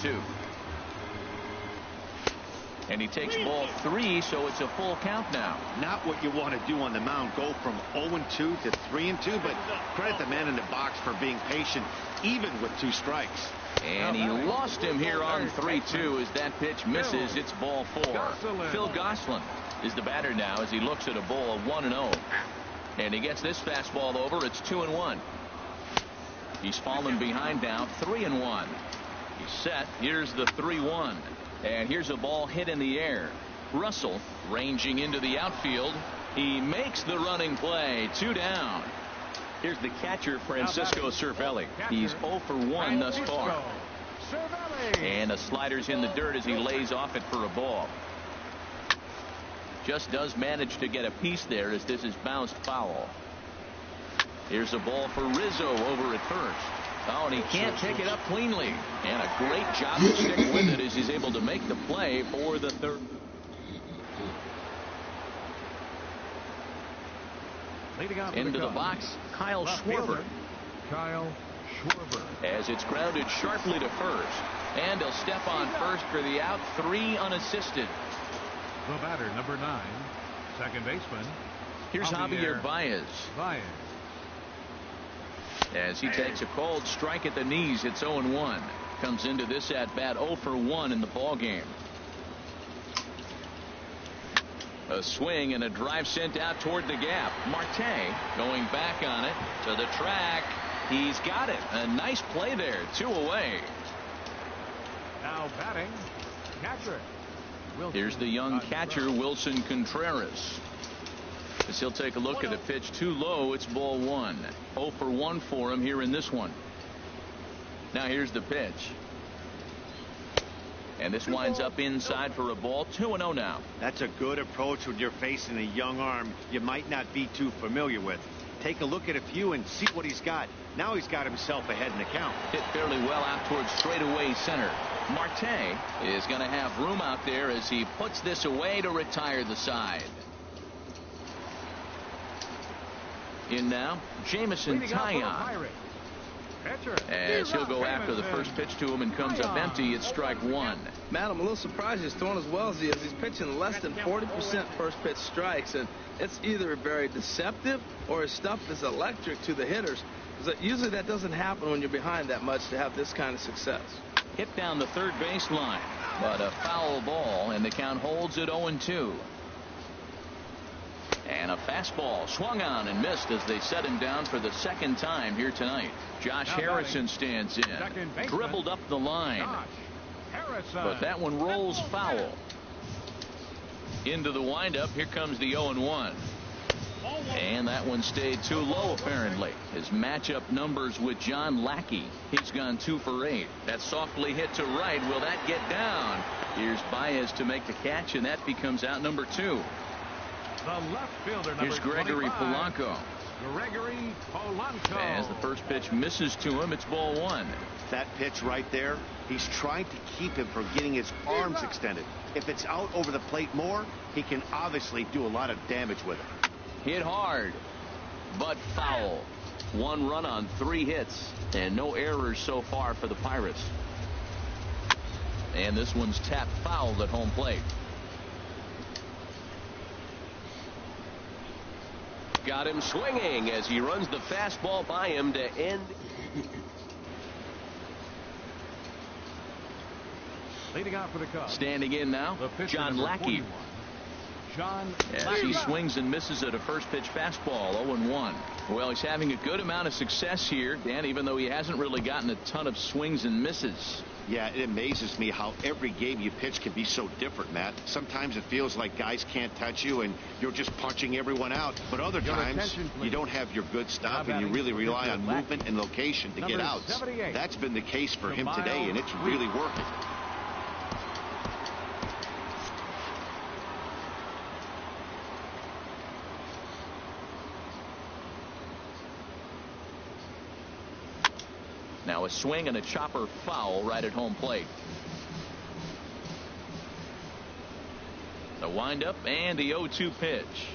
2. And he takes ball 3, so it's a full count now. Not what you want to do on the mound. Go from 0-2 to 3-2, but credit the man in the box for being patient, even with 2 strikes. And he lost him here on 3-2 as that pitch misses. It's ball 4. Phil Gosselin is the batter now as he looks at a ball 1-0. And he gets this fastball over. It's 2-1. He's fallen behind now, 3-1. He's set. Here's the 3-1. And here's a ball hit in the air. Russell ranging into the outfield. He makes the running play. 2 down. Here's the catcher, Francisco Cervelli. He's 0 for 1 thus far. And the slider's in the dirt as he lays off it for a ball. Just does manage to get a piece there as this is bounced foul. Here's a ball for Rizzo over at first. Oh, and he can't take it up cleanly. And a great job to stick with it as he's able to make the play for the third. Into the box, Kyle Schwarber. As it's grounded sharply to first. And he'll step on first for the out. 3 unassisted. The batter, number 9, second baseman. Here's Javier Baez. As he takes a cold strike at the knees, it's 0-1. Comes into this at bat 0 for 1 in the ball game. A swing and a drive sent out toward the gap. Marte going back on it to the track. He's got it. A nice play there. 2 away. Now batting, catcher. Here's the young catcher, Wilson Contreras. As he'll take a look at a pitch too low, it's ball 1. 0 for 1 for him here in this one. Now here's the pitch. And this winds up inside for a ball. 2-0 now. That's a good approach when you're facing a young arm you might not be too familiar with. Take a look at a few and see what he's got. Now he's got himself ahead in the count. Hit fairly well out towards straightaway center. Marte is going to have room out there as he puts this away to retire the side. In now, Jamison Taillon. As he'll go after the first pitch to him and comes up empty. It's strike 1. Matt, I'm a little surprised he's throwing as well as he is. He's pitching less than 40% first pitch strikes, and it's either very deceptive or his stuff is electric to the hitters. Usually that doesn't happen when you're behind that much to have this kind of success. Hit down the third baseline, but a foul ball, and the count holds at 0-2. And a fastball swung on and missed as they set him down for the second time here tonight. Josh Harrison stands in, dribbled up the line, but that one rolls foul. Into the windup, here comes the 0-1. And that one stayed too low apparently. His matchup numbers with John Lackey. He's gone 2 for 8. That's softly hit to right. Will that get down? Here's Baez to make the catch, and that becomes out number 2. The left fielder, here's Gregory Polanco. As the first pitch misses to him, it's ball 1. That pitch right there, he's trying to keep him from getting his arms extended. If it's out over the plate more, he can obviously do a lot of damage with it. Hit hard, but foul. 1 run on 3 hits, and no errors so far for the Pirates. And this one's tapped foul at home plate. Got him swinging as he runs the fastball by him to end. Leading out for the Cubs. Standing in now, John Lackey. As he swings and misses at a first pitch fastball. 0-1. Well, he's having a good amount of success here, Dan, even though he hasn't really gotten a ton of swings and misses. Yeah, it amazes me how every game you pitch can be so different, Matt. Sometimes it feels like guys can't touch you and you're just punching everyone out. But other times you don't have your good stuff and you really rely on movement and location to get outs. That's been the case for him today, and it's really working. Now a swing and a chopper foul right at home plate. The windup and the 0-2 pitch.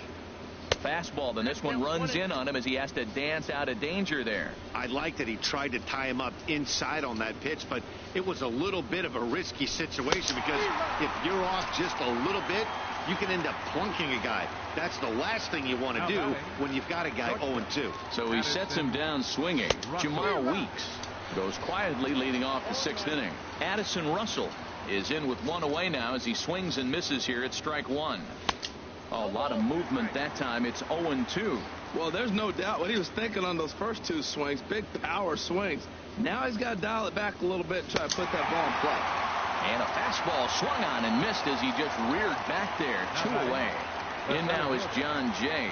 fastball, then this one runs in on him as he has to dance out of danger there. I like that he tried to tie him up inside on that pitch, but it was a little bit of a risky situation because if you're off just a little bit, you can end up plunking a guy. That's the last thing you want to do when you've got a guy 0-2. So he sets him down swinging. Jamal Weeks goes quietly leading off the 6th inning. Addison Russell is in with one away now as he swings and misses here at strike one. A lot of movement that time. It's 0-2. Well, there's no doubt what he was thinking on those first two swings. Big power swings. Now he's got to dial it back a little bit and try to put that ball in play. And a fastball swung on and missed as he just reared back there. 2 away. In now is John Jay.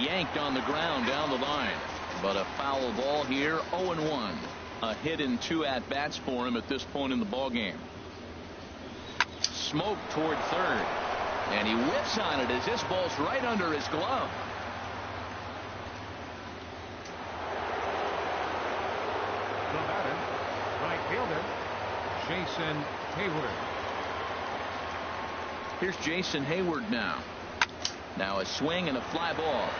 Yanked on the ground down the line. But a foul ball here. 0-1. A hit in 2 at-bats for him at this point in the ballgame. Smoke toward third. And he whips on it as this ball's right under his glove. The batter, right fielder, Jason Hayward. Here's Jason Hayward now. Now a swing and a fly ball.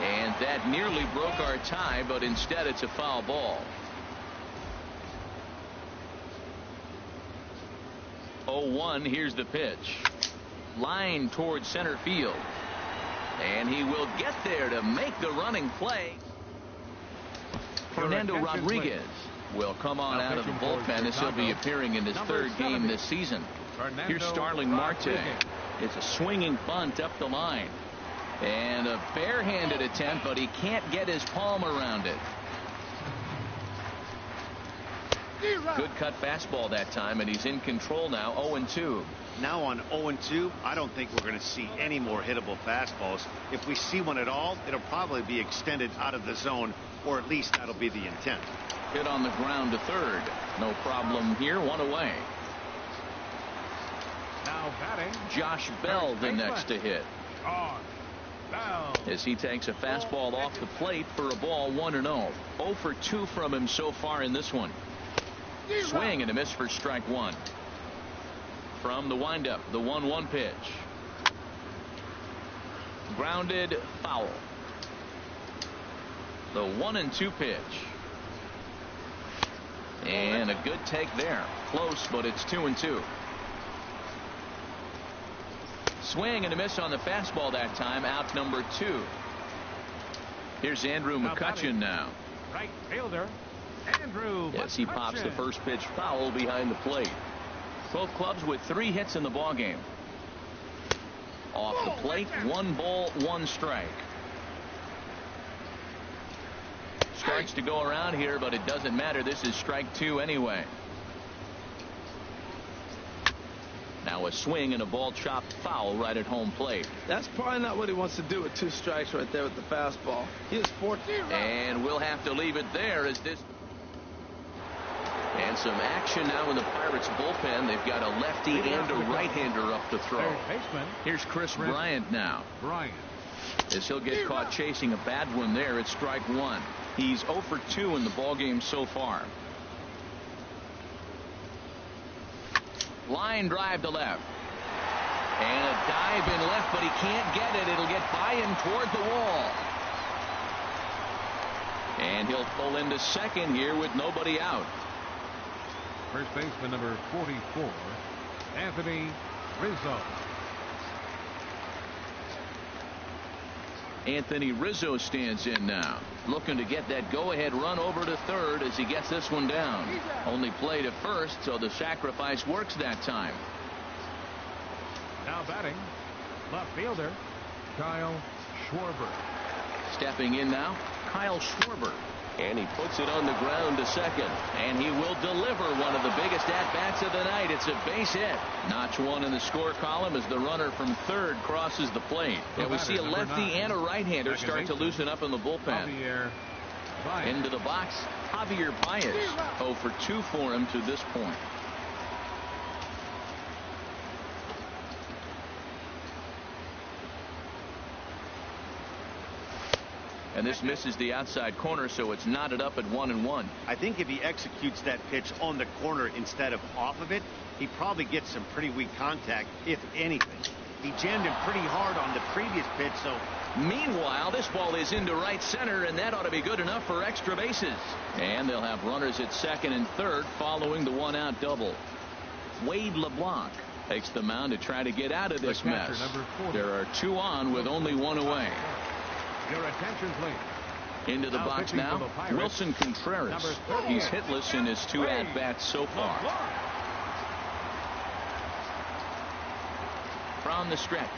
And that nearly broke our tie, but instead it's a foul ball. 0-1. Here's the pitch. Line towards center field. And he will get there to make the running play. Fernando Rodriguez will come on out of the bullpen as he'll be appearing in his 3rd game this season. Here's Starling Marte. It's a swinging bunt up the line. And a barehanded attempt, but he can't get his palm around it. Good cut fastball that time, and he's in control now. 0-2. Now on 0-2, I don't think we're going to see any more hittable fastballs. If we see one at all, it'll probably be extended out of the zone, or at least that'll be the intent. Hit on the ground to third. No problem here. 1 away. Now batting, Josh Bell the next to hit. As he takes a fastball off the plate for a ball. 1-0. 0 for 2 from him so far in this one. Swing and a miss for strike one. From the windup, the 1-1 pitch. Grounded, foul. The 1-2 pitch. And a good take there. Close, but it's 2-2. Swing and a miss on the fastball that time. Out number 2. Here's Andrew McCutchen now. Right fielder, Andrew McCutchen. Yes, he pops the first pitch foul behind the plate. Both clubs with 3 hits in the ballgame. Off the plate, 1 ball, 1 strike. Strikes to go around here, but it doesn't matter. This is strike 2 anyway. Now a swing and a ball chopped foul right at home plate. That's probably not what he wants to do with 2 strikes right there with the fastball. He is 14. And we'll have to leave it there as this. And some action now in the Pirates bullpen. They've got a lefty and a right-hander up to throw. Here's Chris Bryant now. As he'll get caught chasing a bad one there at strike 1. He's 0 for 2 in the ballgame so far. Line drive to left. And a dive in left, but he can't get it. It'll get by him toward the wall. And he'll pull into second here with nobody out. First baseman number 44, Anthony Rizzo. Anthony Rizzo stands in now, looking to get that go-ahead run over to third as he gets this one down. Only play to first, so the sacrifice works that time. Now batting, left fielder, Kyle Schwarber. Stepping in now, Kyle Schwarber. And he puts it on the ground to second. And he will deliver one of the biggest at-bats of the night. It's a base hit. Notch 1 in the score column as the runner from third crosses the plate. And we see a lefty and a right-hander start to loosen up in the bullpen. Into the box, Javier Baez. 0 for 2 for him to this point. And this misses the outside corner, so it's knotted up at 1-1. I think if he executes that pitch on the corner instead of off of it, he probably gets some pretty weak contact, if anything. He jammed him pretty hard on the previous pitch, so... Meanwhile, this ball is into right center, and that ought to be good enough for extra bases. And they'll have runners at second and third following the one-out double. Wade LeBlanc takes the mound to try to get out of this mess. There are two on with only one away. Your attention, please. Into the box now, Wilson Contreras. He's hitless in his two at-bats so far. From the stretch.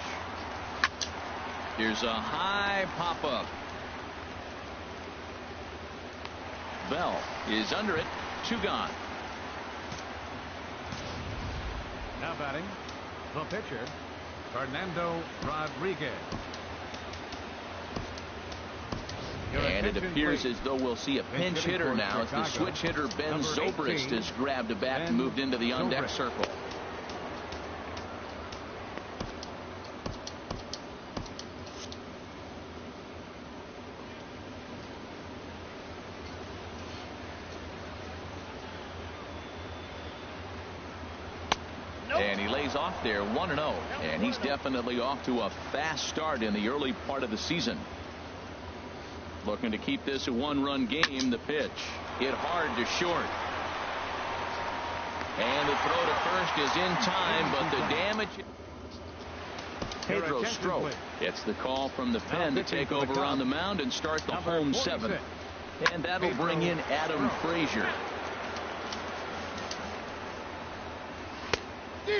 Here's a high pop-up. Bell is under it. Two gone. Now batting, the pitcher, Fernando Rodriguez. And it appears as though we'll see a pinch hitter now as the switch hitter Ben Zobrist has grabbed a bat and moved into the on-deck circle. And he lays off there 1-0. And he's definitely off to a fast start in the early part of the season. Looking to keep this a one-run game. The pitch hit hard to short. And the throw to first is in time, but the damage. Pedro Strop gets the call from the pen to take over on the mound and start the home seventh. And that'll bring in Adam Frazier.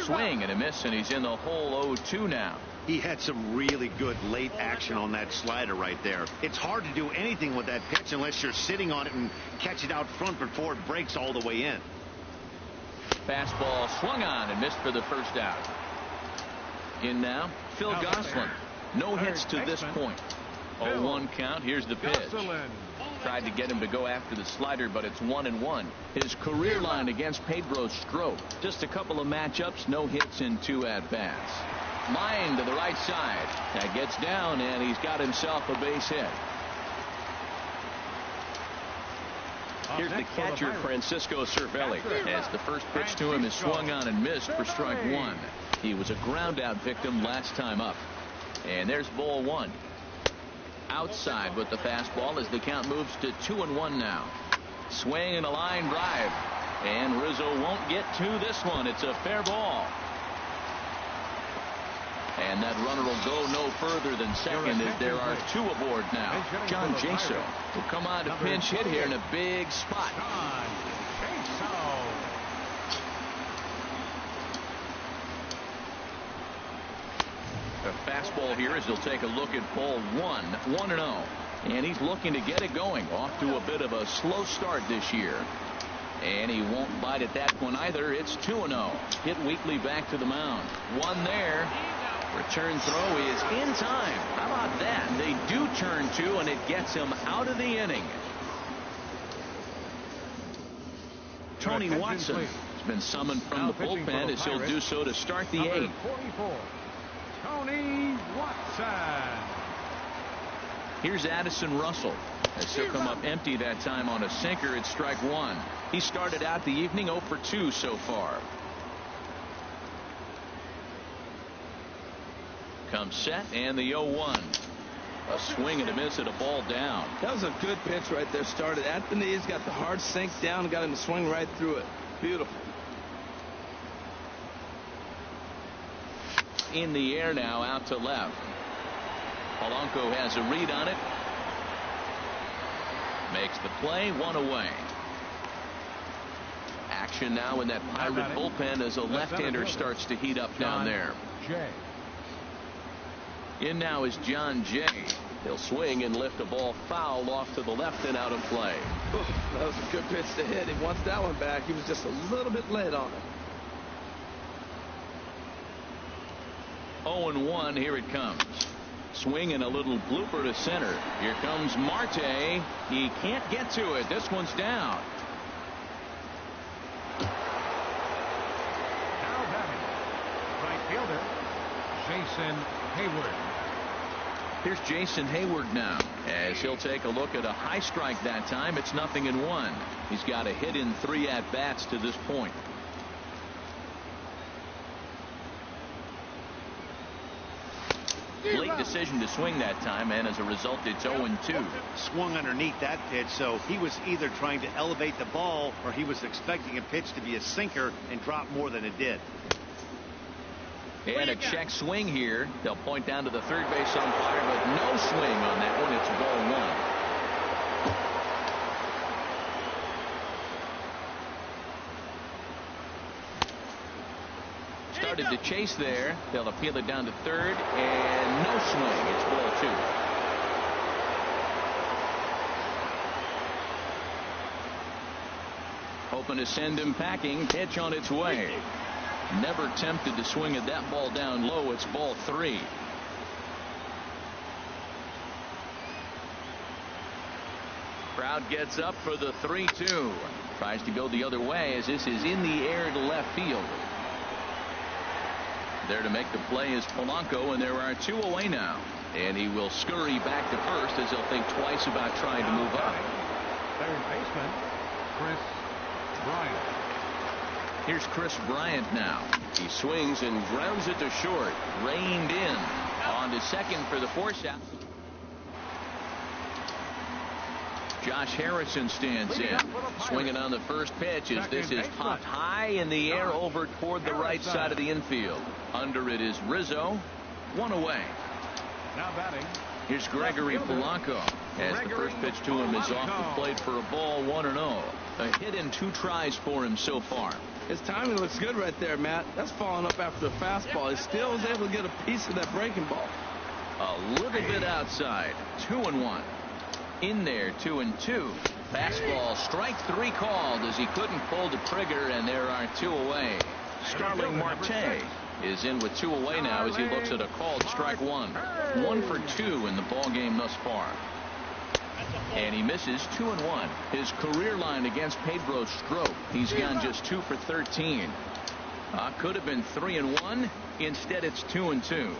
Swing and a miss, and he's in the hole 0-2 now. He had some really good late action on that slider right there. It's hard to do anything with that pitch unless you're sitting on it and catch it out front before it breaks all the way in. Fastball swung on and missed for the first out. In now, Phil Gosselin. No hits to this point. 0-1 count. Here's the pitch. Tried to get him to go after the slider, but it's 1-1. His career line against Pedro Strop. Just a couple of matchups, no hits in 2 at-bats. Line to the right side. That gets down, and he's got himself a base hit. Here's the catcher, Francisco Cervelli, as the first pitch to him is swung on and missed for strike 1. He was a ground-out victim last time up. And there's ball 1. Outside with the fastball as the count moves to 2-1 now. Swing and a line drive. And Rizzo won't get to this one. It's a fair ball. And that runner will go no further than second as there are 2 aboard now. John Jaso will come on to pinch hit here in a big spot. A fastball here as he'll take a look at ball 1, 1-0. And he's looking to get it going. Off to a bit of a slow start this year. And he won't bite at that one either. It's 2-0. Hit Weekly back to the mound. One there. Return throw is in time. How about that? They do turn 2, and it gets him out of the inning. Tony Watson has been summoned from the bullpen as he'll do so to start the 8th. Tony Watson. Here's Addison Russell as he'll come up empty that time on a sinker at strike 1. He started out the evening 0 for 2 so far. Comes set and the 0-1. A swing and a miss at a ball down. That was a good pitch right there. Started at the knees, got the hard sink down, got him to swing right through it. Beautiful. In the air now, out to left. Polanco has a read on it. Makes the play, 1 away. Action now in that Pirate bullpen as a left-hander starts to heat up down there. In now is John Jay. He'll swing and lift a ball foul off to the left and out of play. That was a good pitch to hit. He wants that one back. He was just a little bit late on it. 0-1. Here it comes. Swing and a little blooper to center. Here comes Marte. He can't get to it. This one's down. Now batting, right fielder, Jason Hayward. Here's Jason Hayward now as he'll take a look at a high strike that time. It's 0-1. He's got a hit in 3 at-bats to this point. Late decision to swing that time, and as a result, it's 0-2. Swung underneath that pitch, so he was either trying to elevate the ball or he was expecting a pitch to be a sinker and drop more than it did. And a check swing here. They'll point down to the third base umpire, but no swing on that one. It's ball one. Started to chase there. They'll appeal it down to third, and no swing. It's ball two. Hoping to send him packing. Pitch on its way. Never tempted to swing at that ball down low. It's ball three. Crowd gets up for the 3-2. Tries to go the other way as this is in the air to left field. There to make the play is Polanco, and there are two away now. And he will scurry back to first as he'll think twice about trying to move up. Third baseman, Chris Bryant. Here's Chris Bryant now. He swings and grounds it to short. Reined in. On to second for the force out. Josh Harrison stands in. Swinging on the first pitch as this is popped high in the air over toward the right side of the infield. Under it is Rizzo. One away. Now batting. Here's Gregory Polanco as the first pitch to him is off the plate for a ball, 1-0. A hit in 2 tries for him so far. His timing looks good right there, Matt. That's falling up after a fastball. He still was able to get a piece of that breaking ball. A little bit outside. 2-1. In there, 2-2. Fastball, strike 3 called as he couldn't pull the trigger, and there are 2 away. Starling Marte is in with 2 away now as he looks at a called strike 1. 1 for 2 in the ball game thus far. And he misses 2-1. His career line against Pedro Strop. He's gone just 2 for 13. Could have been 3-1. Instead, it's 2-2.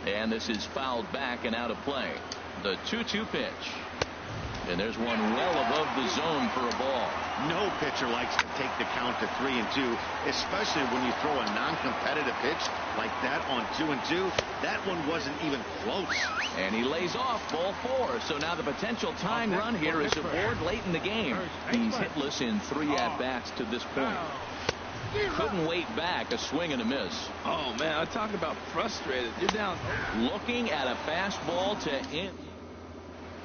And this is fouled back and out of play. The 2-2 pitch. And there's one well above the zone for a ball. No pitcher likes to take the count to 3-2, especially when you throw a non-competitive pitch like that on 2-2. That one wasn't even close. And he lays off ball 4. So now the potential tying run here is aboard late in the game. He's hitless in 3 at-bats to this point. Couldn't wait back. A swing and a miss. Oh, man, I talk about frustrated. You're down. Looking at a fastball to end.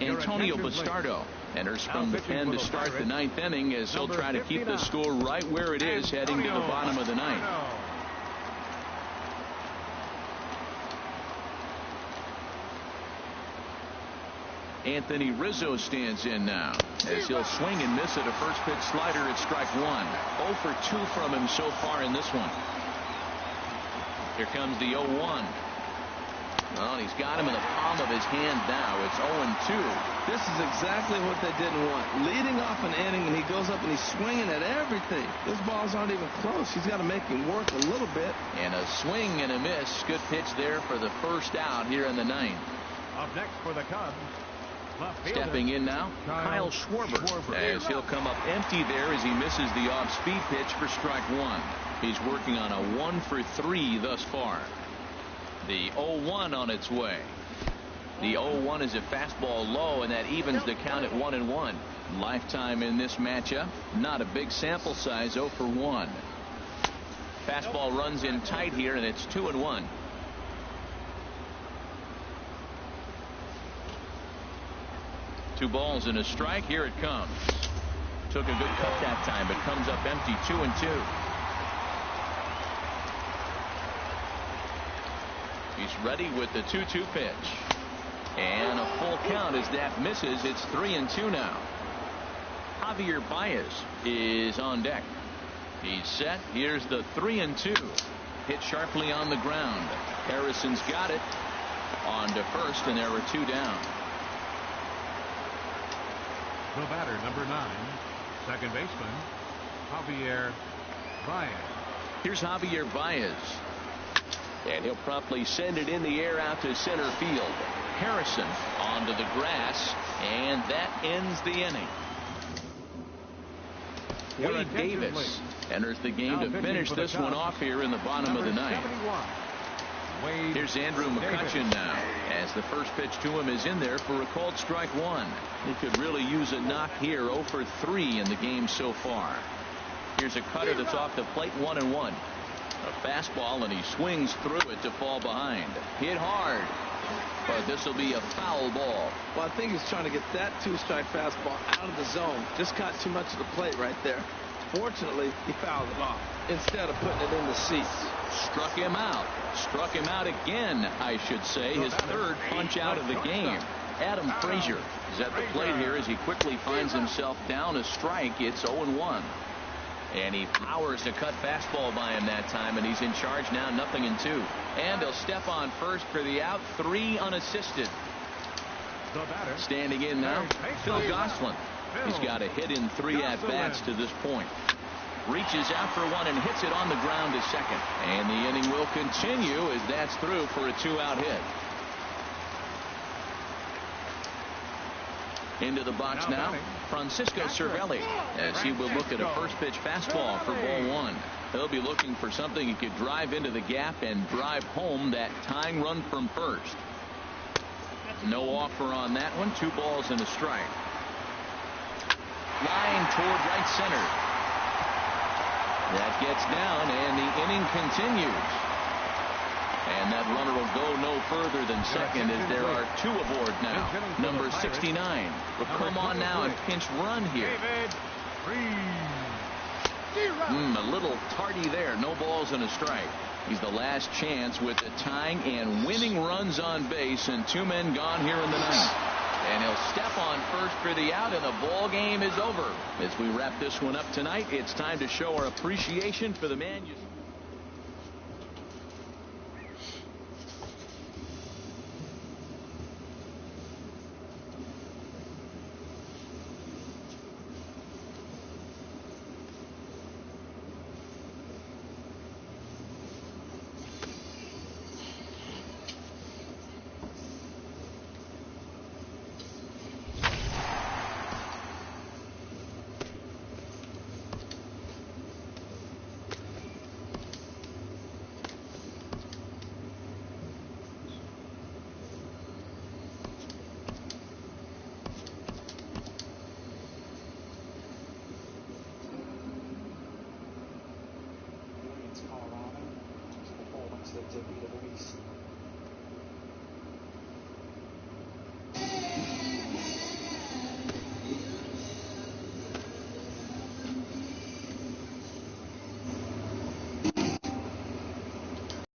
Antonio Bastardo enters from the pen to start the 9th inning as he'll try to keep the score right where it is heading to the bottom of the 9th. Anthony Rizzo stands in now as he'll swing and miss at a first pitch slider at strike 1. 0 for 2 from him so far in this one. Here comes the 0-1. Well, he's got him in the palm of his hand now. It's 0-2. This is exactly what they didn't want. Leading off an inning, and he goes up and he's swinging at everything. Those balls aren't even close. He's got to make him work a little bit. And a swing and a miss. Good pitch there for the first out here in the 9th. Up next for the Cubs. Stepping in now, Kyle Schwarber, as he'll come up empty there as he misses the off-speed pitch for strike 1. He's working on a 1 for 3 thus far. The 0-1 on its way. The 0-1 is a fastball low, and that evens the count at 1-1. Lifetime in this matchup. Not a big sample size, 0 for 1. Fastball runs in tight here, and it's 2-1. Two balls and a strike. Here it comes. Took a good cut that time, but comes up empty. 2-2. He's ready with the 2-2 pitch. And a full count as that misses. It's 3-2 now. Javier Baez is on deck. He's set. Here's the 3-2. Hit sharply on the ground. Harrison's got it. On to first, and there are 2 down. The batter, number 9, second baseman, Javier Baez. Here's Javier Baez. And he'll promptly send it in the air out to center field. Harrison onto the grass, and that ends the inning. Wade Davis enters the game to finish this one off here in the bottom of the 9th. Here's Andrew McCutchen now, as the first pitch to him is in there for a called strike one. He could really use a knock here. 0 for 3 in the game so far. Here's a cutter that's off the plate, 1-1. A fastball, and he swings through it to fall behind. Hit hard, but this will be a foul ball. Well, I think he's trying to get that 2-strike fastball out of the zone. Just caught too much of the plate right there. Fortunately, he fouled it off instead of putting it in the seats. Struck him out. Struck him out again, I should say. His third punch out of the game. Adam Frazier is at the plate here as he quickly finds himself down a strike. It's 0-1. And he powers a cut fastball by him that time, and he's in charge now, 0-2. And he'll step on first for the out, 3 unassisted. Standing in now, Phil Gosselin. He's got a hit in 3 at-bats to this point. Reaches out for one and hits it on the ground to second. And the inning will continue as that's through for a 2-out hit. Into the box now, Francisco Cervelli, as he will look at a first pitch fastball for ball 1. He'll be looking for something he could drive into the gap and drive home that tying run from first. No offer on that one. 2 balls and a strike. Line toward right center. That gets down, and the inning continues. And that runner will go no further than second as there are 2 aboard now. Number 69 will come on now and pinch run here. A little tardy there. No balls and a strike. He's the last chance with the tying and winning runs on base, and 2 men gone here in the 9th. And he'll step on first for the out, and the ball game is over. As we wrap this one up tonight, it's time to show our appreciation for the man you